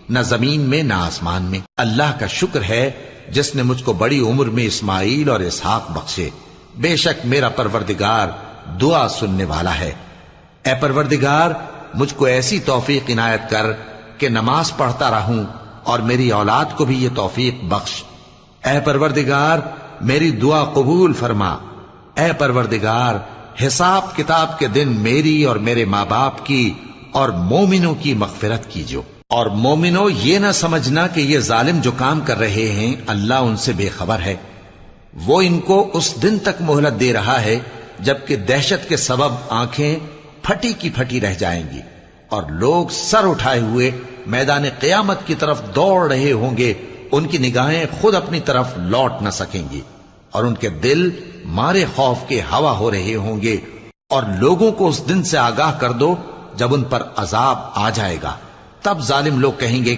نہ زمین میں نہ آسمان میں۔ اللہ کا شکر ہے جس نے مجھ کو بڑی عمر میں اسماعیل اور اسحاق بخشے۔ بے شک میرا پروردگار دعا سننے والا ہے۔ اے پروردگار مجھ کو ایسی توفیق عنایت کر کہ نماز پڑھتا رہوں اور میری اولاد کو بھی یہ توفیق بخش۔ اے پروردگار میری دعا قبول فرما۔ اے پروردگار حساب کتاب کے دن میری اور میرے ماں باپ کی اور مومنوں کی مغفرت کیجو۔ اور مومنوں یہ نہ سمجھنا کہ یہ ظالم جو کام کر رہے ہیں اللہ ان سے بے خبر ہے۔ وہ ان کو اس دن تک مہلت دے رہا ہے جبکہ دہشت کے سبب آنکھیں پھٹی کی پھٹی رہ جائیں گی اور لوگ سر اٹھائے ہوئے میدان قیامت کی طرف دوڑ رہے ہوں گے۔ ان کی نگاہیں خود اپنی طرف لوٹ نہ سکیں گی اور ان کے دل مارے خوف کے ہوا ہو رہے ہوں گے۔ اور لوگوں کو اس دن سے آگاہ کر دو جب ان پر عذاب آ جائے گا، تب ظالم لوگ کہیں گے